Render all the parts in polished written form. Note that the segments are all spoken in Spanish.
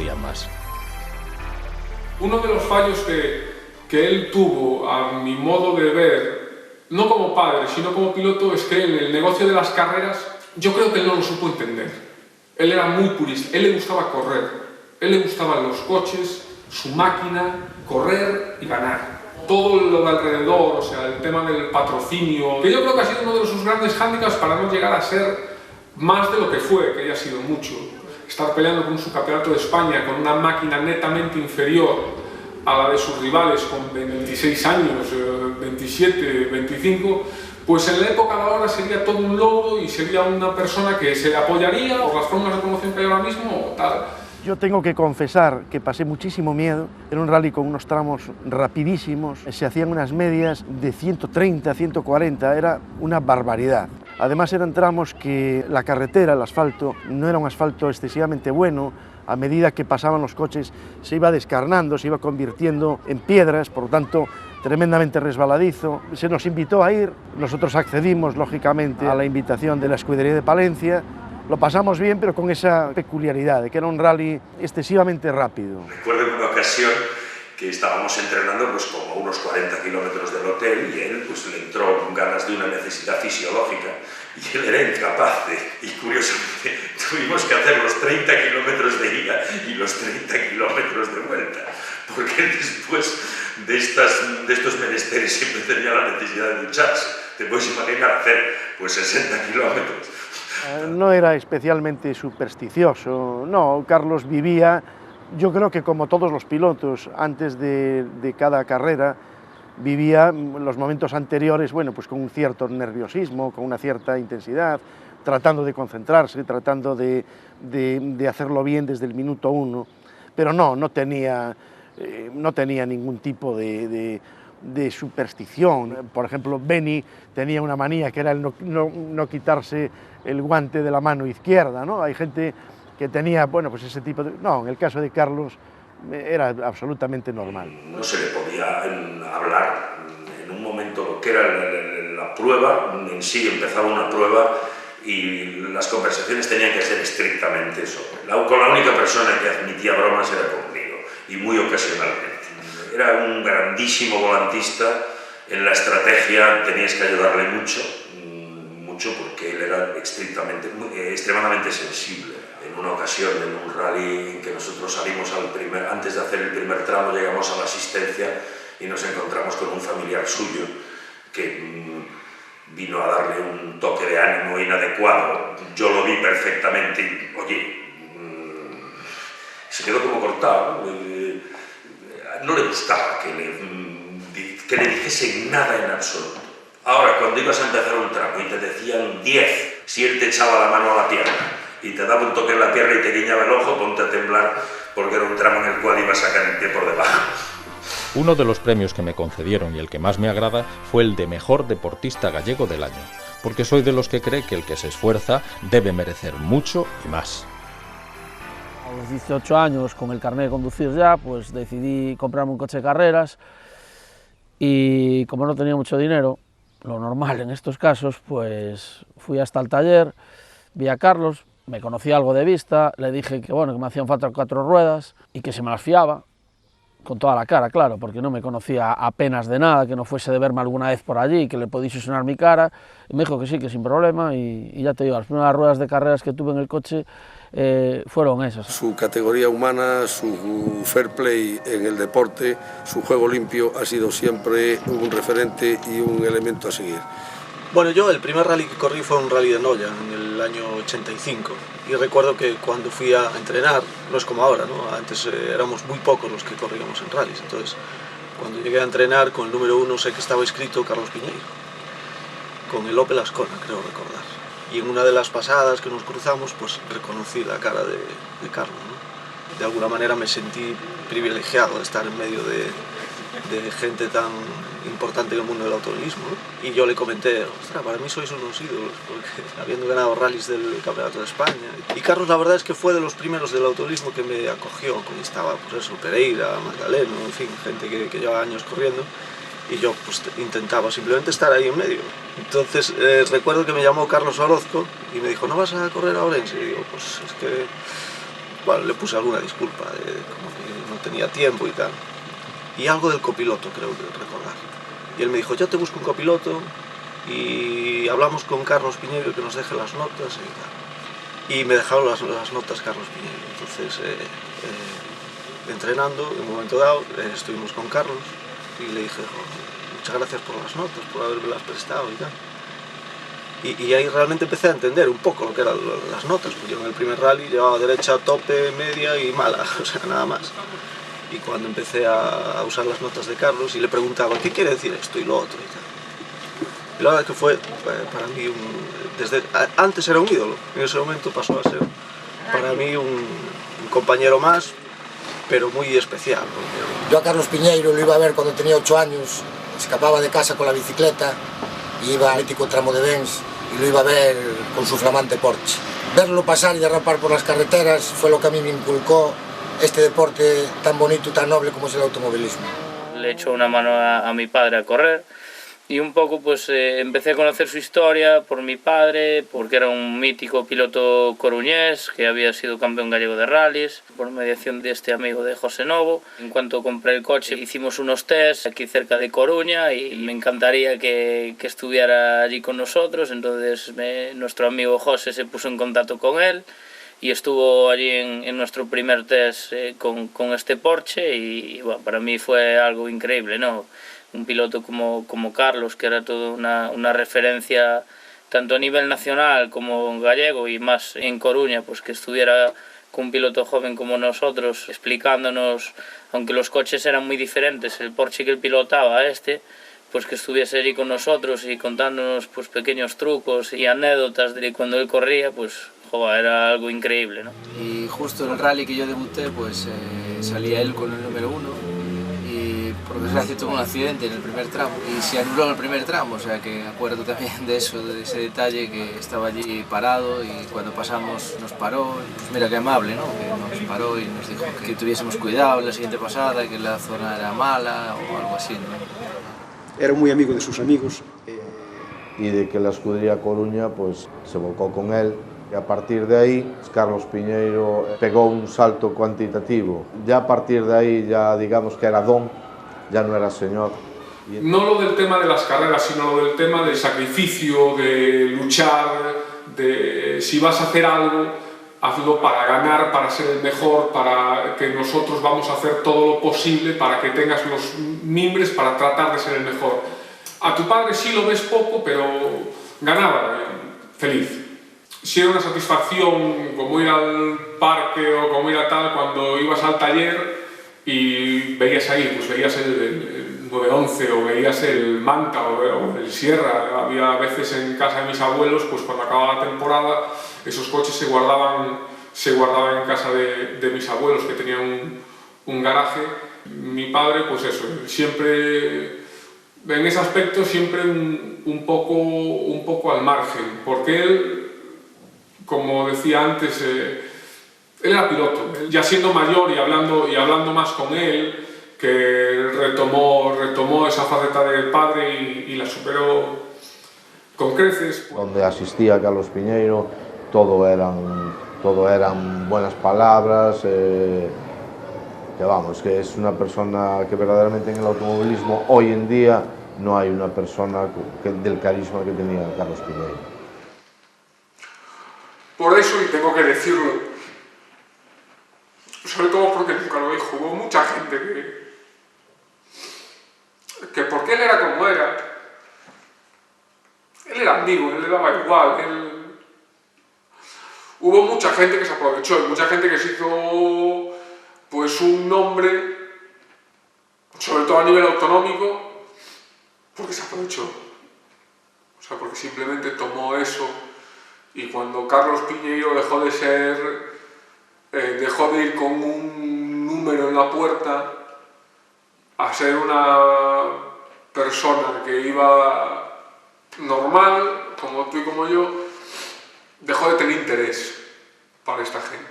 podían más. Uno de los fallos que él tuvo, a mi modo de ver, no como padre, sino como piloto, es que en el negocio de las carreras, yo creo que él no lo supo entender. Él era muy purista, él le gustaba correr, él le gustaban los coches, su máquina, correr y ganar. Todo lo de alrededor, o sea, el tema del patrocinio, que yo creo que ha sido uno de sus grandes hándicaps para no llegar a ser más de lo que fue, que haya sido mucho. Estar peleando con un subcampeonato de España con una máquina netamente inferior a la de sus rivales con 26 años, 27, 25, pues en la época de ahora sería todo un logro y sería una persona que se apoyaría por las formas de promoción que hay ahora mismo o tal. Yo tengo que confesar que pasé muchísimo miedo. Era un rally con unos tramos rapidísimos, se hacían unas medias de 130, 140, era una barbaridad. Además eran tramos que la carretera, el asfalto, no era un asfalto excesivamente bueno. A medida que pasaban los coches se iba descarnando, se iba convirtiendo en piedras, por lo tanto tremendamente resbaladizo. Se nos invitó a ir, nosotros accedimos lógicamente a la invitación de la escudería de Palencia. Lo pasamos bien, pero con esa peculiaridad de que era un rally excesivamente rápido. Recuerdo una ocasión que estábamos entrenando pues como a unos 40 kilómetros del hotel y él pues le entró con ganas de una necesidad fisiológica y él era incapaz y curiosamente tuvimos que hacer los 30 kilómetros de ida y los 30 kilómetros de vuelta, porque después de estos menesteres siempre tenía la necesidad de ducharse. Te puedes imaginar hacer pues 60 kilómetros. No era especialmente supersticioso, no, Carlos vivía, yo creo que como todos los pilotos, antes de cada carrera, vivía los momentos anteriores, bueno, pues con un cierto nerviosismo, con una cierta intensidad, tratando de concentrarse, tratando de hacerlo bien desde el minuto uno, pero no tenía ningún tipo de superstición. Por ejemplo, Benny tenía una manía que era el no quitarse el guante de la mano izquierda, ¿no? Hay gente que tenía, bueno, pues ese tipo de... No, en el caso de Carlos era absolutamente normal. No se le podía hablar en un momento lo que era la prueba, en sí empezaba una prueba y las conversaciones tenían que ser estrictamente eso. Con la única persona que admitía bromas era conmigo, y muy ocasionalmente. Era un grandísimo volantista, en la estrategia tenías que ayudarle mucho porque él era extremadamente sensible. En una ocasión, en un rally en que nosotros salimos antes de hacer el primer tramo, llegamos a la asistencia y nos encontramos con un familiar suyo que vino a darle un toque de ánimo inadecuado. Yo lo vi perfectamente y, oye, se quedó como cortado, ¿no? No le gustaba que le dijesen nada en absoluto. Ahora, cuando ibas a empezar un tramo y te decían 10, si él te echaba la mano a la pierna y te daba un toque en la pierna y te guiñaba el ojo, ponte a temblar porque era un tramo en el cual iba a sacar el pie por debajo. Uno de los premios que me concedieron y el que más me agrada fue el de Mejor Deportista Gallego del Año, porque soy de los que cree que el que se esfuerza debe merecer mucho y más. A los 18 años, con el carnet de conducir ya, pues decidí comprarme un coche de carreras y como no tenía mucho dinero, lo normal en estos casos, pues fui hasta el taller, vi a Carlos, me conocía algo de vista, le dije que bueno, que me hacían falta 4 ruedas y que se me las fiaba, con toda la cara, claro, porque no me conocía apenas de nada, que no fuese de verme alguna vez por allí, que le pudiese sonar mi cara, y me dijo que sí, que sin problema, y ya te digo, las primeras ruedas de carreras que tuve en el coche fueron esas. Su categoría humana, su fair play en el deporte, su juego limpio ha sido siempre un referente y un elemento a seguir. Bueno, yo el primer rally que corrí fue un rally de Noya en el año 85 y recuerdo que cuando fui a entrenar, no es como ahora, ¿no? Antes éramos muy pocos los que corríamos en rallies, entonces cuando llegué a entrenar con el número 1 sé que estaba inscrito Carlos Piñeiro, con el Opel Ascona, creo recordar. Y en una de las pasadas que nos cruzamos, pues reconocí la cara de Carlos, ¿no? De alguna manera me sentí privilegiado de estar en medio de gente tan importante en el mundo del automovilismo, ¿no? Y yo le comenté, ostras, para mí sois unos ídolos, porque habiendo ganado rallies del Campeonato de España. Y Carlos, la verdad es que fue de los primeros del automovilismo que me acogió, cuando estaba, pues eso, Pereira, Magdaleno, en fin, gente que lleva años corriendo. Y yo pues intentaba simplemente estar ahí en medio. Entonces recuerdo que me llamó Carlos Orozco y me dijo, ¿no vas a correr a Orense? Y digo, pues es que bueno, le puse alguna disculpa de como que no tenía tiempo y tal. Y algo del copiloto, creo que recordar. Y él me dijo, yo te busco un copiloto y hablamos con Carlos Piñeiro que nos deje las notas y tal. Y me dejaron las notas Carlos Piñeiro. Entonces, entrenando, en un momento dado, estuvimos con Carlos y le dije, muchas gracias por las notas, por haberme las prestado y tal. Y ahí realmente empecé a entender un poco lo que eran las notas, porque yo en el primer rally llevaba derecha, tope, media y mala, o sea, nada más. Y cuando empecé a usar las notas de Carlos y le preguntaba, ¿qué quiere decir esto y lo otro y tal? Y la verdad es que fue para mí antes era un ídolo, en ese momento pasó a ser para mí un compañero más, pero muy especial. Yo a Carlos Piñeiro lo iba a ver cuando tenía 8 años, escapaba de casa con la bicicleta, y iba al mítico tramo de Bens y lo iba a ver con su flamante Porsche. Verlo pasar y derrapar por las carreteras fue lo que a mí me inculcó este deporte tan bonito y tan noble como es el automovilismo. Le echo una mano a mi padre a correr y un poco pues empecé a conocer su historia por mi padre, porque era un mítico piloto coruñés que había sido campeón gallego de rallies, por mediación de este amigo de José Novo. En cuanto compré el coche hicimos unos tests aquí cerca de Coruña y me encantaría que estuviera allí con nosotros, entonces nuestro amigo José se puso en contacto con él y estuvo allí en nuestro primer test con este Porsche y bueno, para mí fue algo increíble, ¿no? Un piloto como Carlos, que era toda una referencia tanto a nivel nacional como gallego y más en Coruña, pues que estuviera con un piloto joven como nosotros explicándonos, aunque los coches eran muy diferentes, el Porsche que él pilotaba pues que estuviese allí con nosotros y contándonos pues pequeños trucos y anécdotas de cuando él corría, pues joder, era algo increíble, ¿no? Y justo en el rally que yo debuté, pues salía él con el número 1 y por desgracia tuvo un accidente en el primer tramo y se anuló en el primer tramo, o sea que me acuerdo también de eso, de ese detalle, que estaba allí parado y cuando pasamos nos paró, pues mira qué amable, ¿no? Que nos paró y nos dijo que tuviésemos cuidado en la siguiente pasada, que la zona era mala o algo así, ¿no? Era muy amigo de sus amigos. Y de que la escudería Coruña pues se volcó con él. Y a partir de ahí, Carlos Piñeiro pegó un salto cuantitativo. Ya a partir de ahí, ya digamos que era don, ya no era señor. No lo del tema de las carreras, sino lo del tema del sacrificio, de luchar, de si vas a hacer algo, hazlo para ganar, para ser el mejor, para que nosotros vamos a hacer todo lo posible para que tengas los mimbres para tratar de ser el mejor. A tu padre sí lo ves poco, pero ganaba, feliz. Sí era una satisfacción como ir al parque o como ir a tal cuando ibas al taller y veías ahí, pues veías el 911 o veías el Manta o el Sierra. Había veces en casa de mis abuelos, pues cuando acababa la temporada, esos coches se guardaban en casa de mis abuelos que tenían un garaje. Mi padre, pues eso, siempre, en ese aspecto, siempre un poco al margen, porque él, como decía antes, él era piloto, ya siendo mayor y hablando más con él, que retomó esa faceta del padre y la superó con creces. Donde asistía Carlos Piñeiro, todo eran buenas palabras, que vamos, que es una persona que verdaderamente en el automovilismo hoy en día no hay una persona del carisma que tenía Carlos Piñeiro. Por eso, y tengo que decirlo, sobre todo porque nunca lo dijo, hubo mucha gente que porque él era como era, él era amigo, él le daba igual, hubo mucha gente que se aprovechó, y mucha gente que se hizo pues un nombre, sobre todo a nivel autonómico, porque se aprovechó, o sea, porque simplemente tomó eso. Y cuando Carlos Piñeiro dejó de ir con un número en la puerta a ser una persona que iba normal, como tú y como yo, dejó de tener interés para esta gente.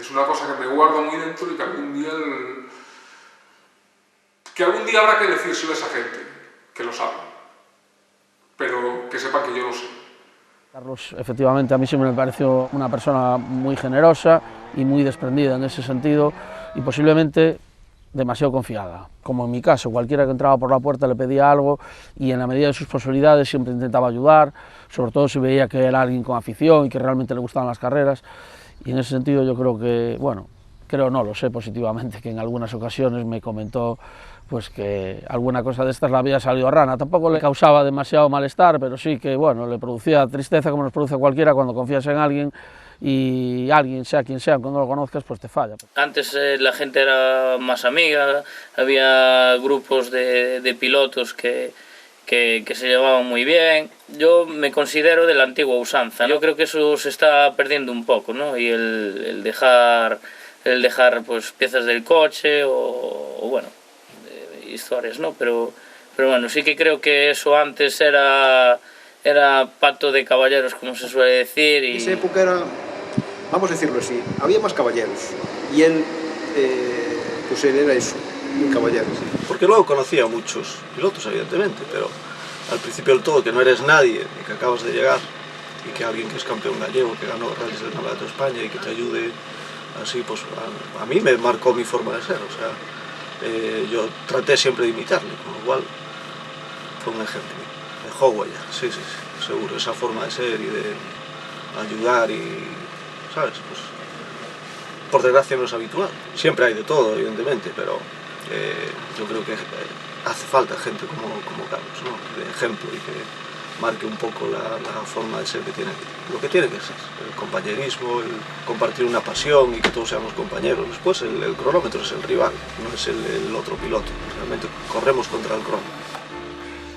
Es una cosa que me guardo muy dentro y que algún día habrá que decírselo a esa gente, que lo sabe, pero que sepan que yo lo sé. Carlos, efectivamente, a mí siempre me pareció una persona muy generosa y muy desprendida en ese sentido y posiblemente demasiado confiada. Como en mi caso, cualquiera que entraba por la puerta le pedía algo y en la medida de sus posibilidades siempre intentaba ayudar, sobre todo si veía que era alguien con afición y que realmente le gustaban las carreras. Y en ese sentido yo creo que, bueno, no lo sé positivamente, que en algunas ocasiones me comentó pues que alguna cosa de estas le había salido rana. Tampoco le causaba demasiado malestar, pero sí que, bueno, le producía tristeza como nos produce a cualquiera cuando confías en alguien y alguien, sea quien sea, cuando lo conozcas, pues te falla. Antes la gente era más amiga, había grupos de pilotos que se llevaban muy bien. Yo me considero de la antigua usanza. Yo creo que eso se está perdiendo un poco, ¿no? Y el dejar pues piezas del coche o bueno, historias, ¿no? Pero bueno, sí que creo que eso antes era pacto de caballeros, como se suele decir. Y... En esa época era, vamos a decirlo así, había más caballeros y él, pues él era eso, un caballero. Porque luego conocía a muchos pilotos, evidentemente, pero al principio del todo, que no eres nadie, y que acabas de llegar, y que alguien que es campeón gallego, que ganó rallies del Campeonato de España y que te ayude así, pues a mí me marcó mi forma de ser, o sea, yo traté siempre de imitarle, con lo cual fue un ejemplo. Dejó huella, sí, seguro, esa forma de ser y de ayudar y, ¿sabes? Pues, por desgracia no es habitual. Siempre hay de todo, evidentemente, pero yo creo que hace falta gente como Carlos, ¿no? De ejemplo y que marque un poco la forma de ser que tiene, lo que tiene que ser, el compañerismo, el compartir una pasión y que todos seamos compañeros. Después el cronómetro es el rival, no es el otro piloto, realmente corremos contra el cronómetro.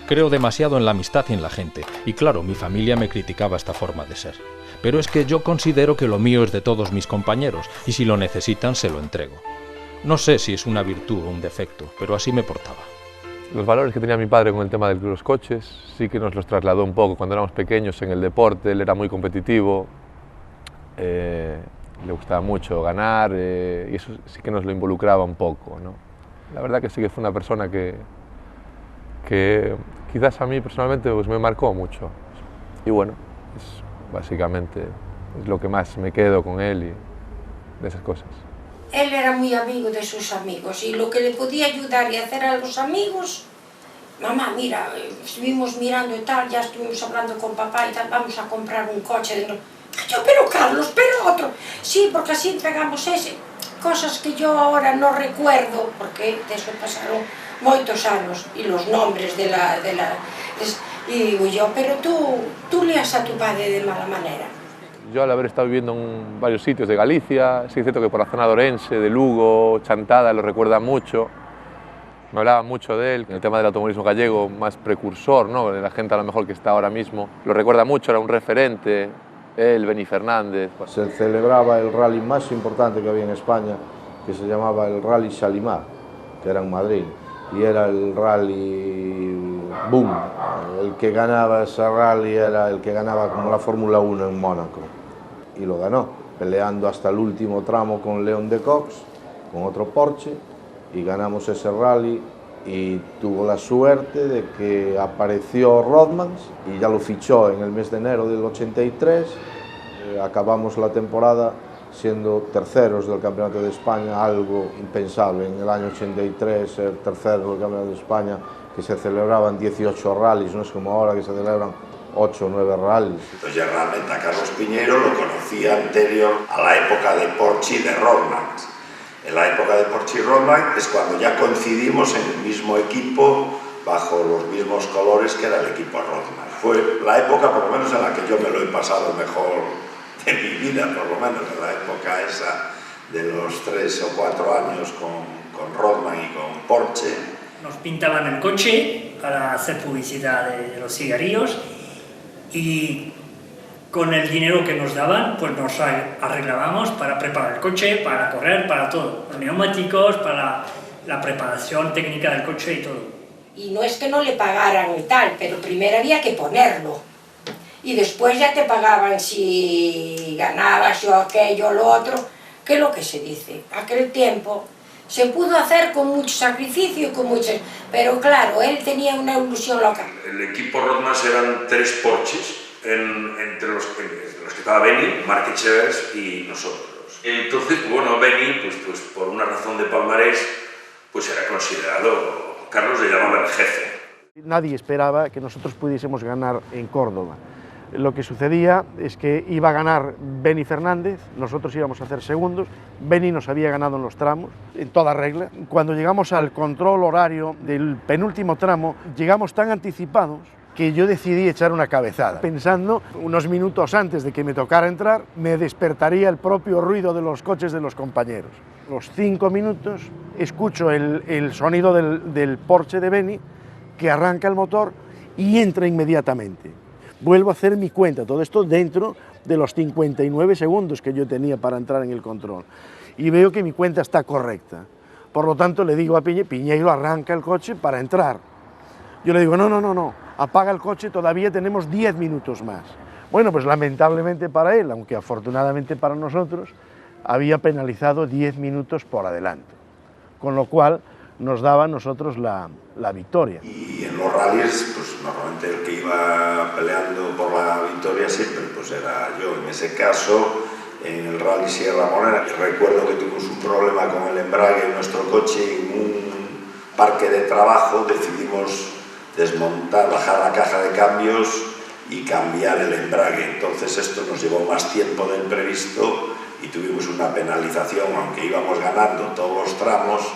Creo demasiado en la amistad y en la gente, y claro, mi familia me criticaba esta forma de ser. Pero es que yo considero que lo mío es de todos mis compañeros, y si lo necesitan se lo entrego. No sé si es una virtud o un defecto, pero así me portaba. Los valores que tenía mi padre con el tema de los coches sí que nos los trasladó un poco cuando éramos pequeños en el deporte. Él era muy competitivo, le gustaba mucho ganar y eso sí que nos lo involucraba un poco, ¿no? La verdad que sí que fue una persona que quizás a mí personalmente pues, me marcó mucho. Y bueno, básicamente es lo que más me quedo con él y de esas cosas. Él era muy amigo de sus amigos y lo que le podía ayudar y hacer a los amigos, mamá, mira, estuvimos mirando y tal, ya estuvimos hablando con papá y tal, vamos a comprar un coche. Yo, pero Carlos, pero otro. Sí, porque así entregamos ese. Cosas que yo ahora no recuerdo, porque de eso pasaron muchos años y los nombres y digo yo, pero tú leas a tu padre de mala manera. Yo al haber estado viviendo en varios sitios de Galicia, sí es cierto que por la zona de Orense, de Lugo, Chantada, lo recuerda mucho. Me hablaba mucho de él, en el tema del automovilismo gallego, más precursor, ¿no? De la gente a lo mejor que está ahora mismo. Lo recuerda mucho, era un referente, él, Beni Fernández. Se celebraba el rally más importante que había en España, que se llamaba el Rally Shalimar, que era en Madrid, y era el rally boom. El que ganaba ese rally era el que ganaba como la Fórmula 1 en Mónaco. Y lo ganó, peleando hasta el último tramo con León de Cox, con otro Porsche, y ganamos ese rally y tuvo la suerte de que apareció Rothmans y ya lo fichó en el mes de enero del 83. Acabamos la temporada siendo terceros del Campeonato de España, algo impensable en el año 83 ser tercero del Campeonato de España, que se celebraban 18 rallies, no es como ahora que se celebran 8 o 9 rallies. Entonces ya realmente a Carlos Piñeiro lo conocía anterior a la época de Porsche y de Rothmans. En la época de Porsche y Rothmans es cuando ya coincidimos en el mismo equipo, bajo los mismos colores que era el equipo Rothmans. Fue la época, por lo menos, en la que yo me lo he pasado mejor de mi vida, por lo menos en la época esa de los 3 o 4 años con Rothmans y con Porsche. Nos pintaban el coche para hacer publicidad de los cigarrillos y con el dinero que nos daban, pues nos arreglábamos para preparar el coche, para correr, para todo. Los neumáticos, para la preparación técnica del coche y todo. Y no es que no le pagaran y tal, pero primero había que ponerlo. Y después ya te pagaban si ganabas o aquello o lo otro, que es lo que se dice. Aquel tiempo se pudo hacer con mucho sacrificio y con pero claro, él tenía una ilusión loca. El equipo Rothmans eran 3 Porsches entre los que estaba Beni, Marc Chevers y nosotros. Entonces, bueno, Beni, pues por una razón de palmarés, pues era considerado, Carlos le llamaba el jefe. Nadie esperaba que nosotros pudiésemos ganar en Córdoba. Lo que sucedía es que iba a ganar Beni Fernández, nosotros íbamos a hacer segundos, Beni nos había ganado en los tramos, en toda regla. Cuando llegamos al control horario del penúltimo tramo, llegamos tan anticipados que yo decidí echar una cabezada, pensando unos minutos antes de que me tocara entrar, me despertaría el propio ruido de los coches de los compañeros. A los 5 minutos escucho el sonido del Porsche de Beni, que arranca el motor y entra inmediatamente. Vuelvo a hacer mi cuenta, todo esto dentro de los 59 segundos que yo tenía para entrar en el control. Y veo que mi cuenta está correcta. Por lo tanto, le digo a Piñeiro, arranca el coche para entrar. Yo le digo, no, apaga el coche, todavía tenemos 10 minutos más. Bueno, pues lamentablemente para él, aunque afortunadamente para nosotros, había penalizado 10 minutos por adelanto. Con lo cual, nos daba a nosotros la victoria. Y en los rallies, pues normalmente el que iba peleando por la victoria siempre pues era yo. En ese caso, en el Rally Sierra Morena, recuerdo que tuvimos un problema con el embrague en nuestro coche y en un parque de trabajo decidimos desmontar, bajar la caja de cambios y cambiar el embrague. Entonces esto nos llevó más tiempo del previsto y tuvimos una penalización, aunque íbamos ganando todos los tramos,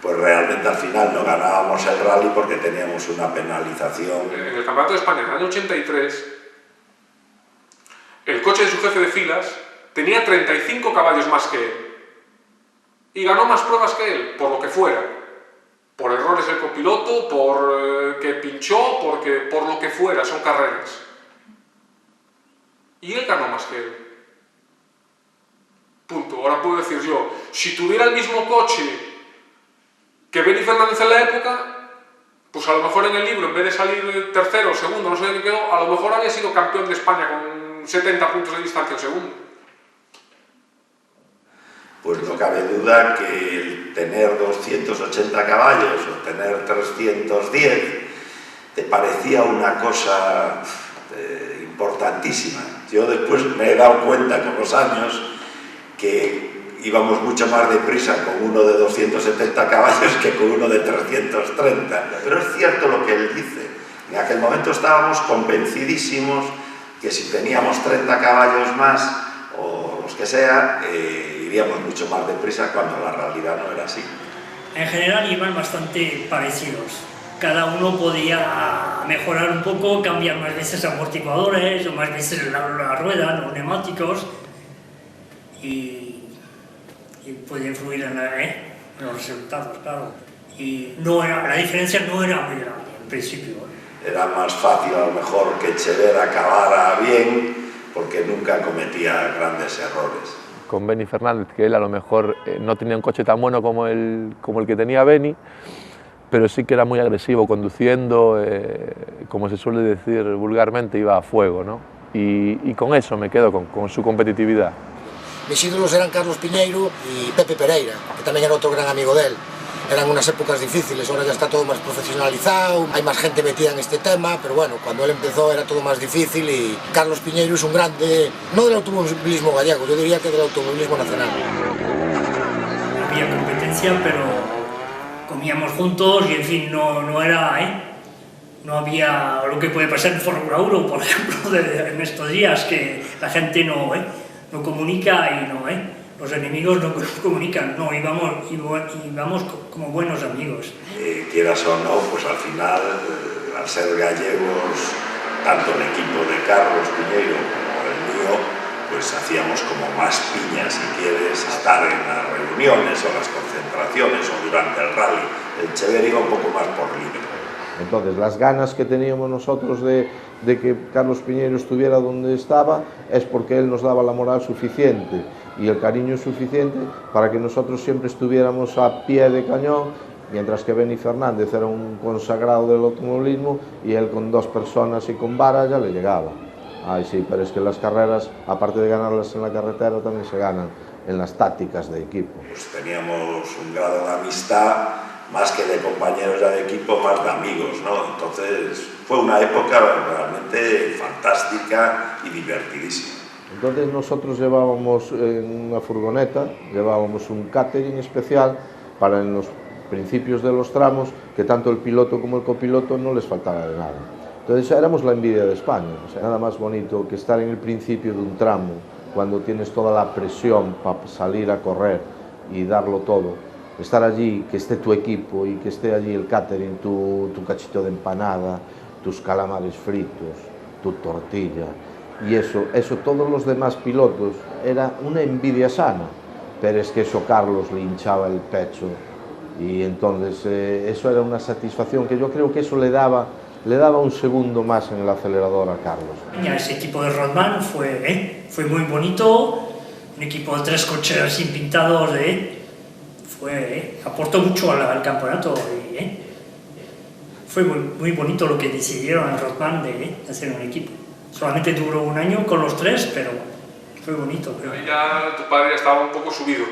pues realmente al final no ganábamos el rally porque teníamos una penalización. En el Campeonato de España, en el año 83, el coche de su jefe de filas tenía 35 caballos más que él y ganó más pruebas que él, por lo que fuera. Por errores del copiloto, por que pinchó, por lo que fuera, son carreras. Y él ganó más que él. Punto. Ahora puedo decir yo, si tuviera el mismo coche que Beni Fernández en la época, pues a lo mejor en el libro, en vez de salir tercero o segundo, no sé qué quedó, a lo mejor había sido campeón de España con 70 puntos de distancia al segundo. Pues no cabe duda que el tener 280 caballos o tener 310 te parecía una cosa importantísima. Yo después me he dado cuenta con los años que íbamos mucho más deprisa con uno de 270 caballos que con uno de 330. Pero es cierto lo que él dice. En aquel momento estábamos convencidísimos que si teníamos 30 caballos más o los que sea, iríamos mucho más deprisa cuando la realidad no era así. En general iban bastante parecidos. Cada uno podía mejorar un poco, cambiar más veces amortiguadores o más veces la rueda, los neumáticos y podía influir en los resultados, claro. Y la diferencia no era muy grande en principio. Era más fácil a lo mejor que Chever acabara bien porque nunca cometía grandes errores. Con Beni Fernández, que él a lo mejor no tenía un coche tan bueno como el que tenía Beni, pero sí que era muy agresivo conduciendo, como se suele decir vulgarmente, iba a fuego, ¿no? Y con eso me quedo, con su competitividad. Mis ídolos eran Carlos Piñeiro y Pepe Pereira, que también era otro gran amigo de él. Eran unas épocas difíciles, ahora ya está todo más profesionalizado, hay más gente metida en este tema, pero bueno, cuando él empezó era todo más difícil y Carlos Piñeiro es un grande, no del automovilismo gallego, yo diría que del automovilismo nacional. Había competencia, pero comíamos juntos y en fin, no era, no había lo que puede pasar en Fórmula 1, por ejemplo, en estos días, que la gente no comunica y los enemigos no comunican, no, íbamos como buenos amigos. Quieras o no, pues al final, al ser gallegos, tanto el equipo de Carlos Piñeiro como el mío, pues hacíamos como más piña, si quieres, estar en las reuniones o las concentraciones o durante el rally. El Chever iba un poco más por libre. Entonces, las ganas que teníamos nosotros de que Carlos Piñeiro estuviera donde estaba es porque él nos daba la moral suficiente y el cariño suficiente para que nosotros siempre estuviéramos a pie de cañón, mientras que Beni Fernández era un consagrado del automovilismo y él con 2 personas y con vara ya le llegaba. Ay, sí, pero es que las carreras, aparte de ganarlas en la carretera, también se ganan en las tácticas de equipo. Pues teníamos un grado de amistad más que de compañeros ya de equipo, más de amigos, ¿no? Entonces fue una época realmente fantástica y divertidísima. Entonces nosotros llevábamos en una furgoneta, llevábamos un catering especial para en los principios de los tramos que tanto el piloto como el copiloto no les faltara de nada. Entonces éramos la envidia de España, o sea, nada más bonito que estar en el principio de un tramo, cuando tienes toda la presión para salir a correr y darlo todo, estar allí, que esté tu equipo y que esté allí el catering, tu cachito de empanada, tus calamares fritos, tu tortilla, y eso todos los demás pilotos era una envidia sana, pero es que eso Carlos le hinchaba el pecho y entonces eso era una satisfacción que yo creo que eso le daba un segundo más en el acelerador a Carlos. Ese equipo de Rothman fue muy bonito, un equipo de 3 coches así pintados, aportó mucho al campeonato. Fue muy bonito lo que decidieron en Rothman de hacer un equipo. Solamente duró un año con los 3, pero fue bonito. Ahí ya tu padre estaba un poco subido.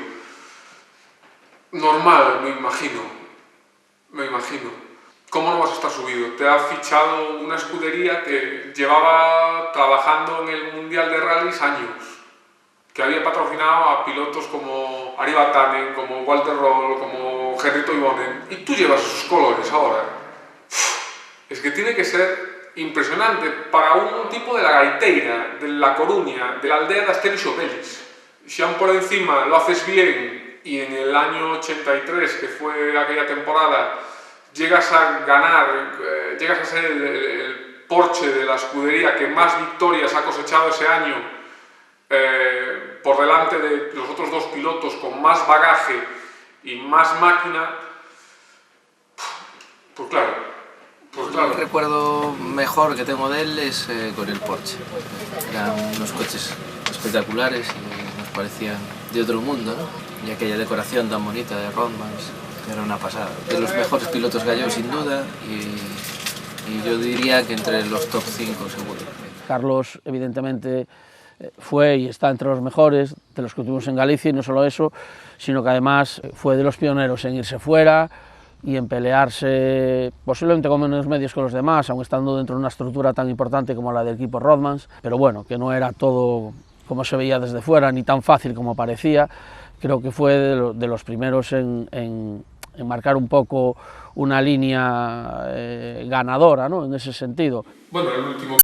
Normal, me imagino. ¿Cómo no vas a estar subido? Te ha fichado una escudería que llevaba trabajando en el Mundial de Rallys años, que había patrocinado a pilotos como Ari Vatanen, como Walter Roll, como Henry Toivonen, y tú llevas esos colores ahora. Es que tiene que ser impresionante para un tipo de la Gaiteira, de La Coruña, de la aldea de Asterix Obelix. Si aún por encima lo haces bien y en el año 83, que fue aquella temporada, llegas a ganar, llegas a ser el Porsche de la escudería que más victorias ha cosechado ese año, por delante de los otros 2 pilotos con más bagaje y más máquina, pues claro. El recuerdo mejor que tengo de él es con el Porsche. Eran unos coches espectaculares y nos parecían de otro mundo, ¿no? Y aquella decoración tan bonita de Rothman era una pasada. De los mejores pilotos gallegos sin duda y yo diría que entre los top 5 seguro. Carlos evidentemente fue y está entre los mejores de los que tuvimos en Galicia, y no solo eso, sino que además fue de los pioneros en irse fuera y en pelearse posiblemente con menos medios que los demás, aun estando dentro de una estructura tan importante como la del equipo Rothman, pero bueno, que no era todo como se veía desde fuera, ni tan fácil como parecía. Creo que fue de los primeros en marcar un poco una línea ganadora, ¿no? En ese sentido. Bueno, el último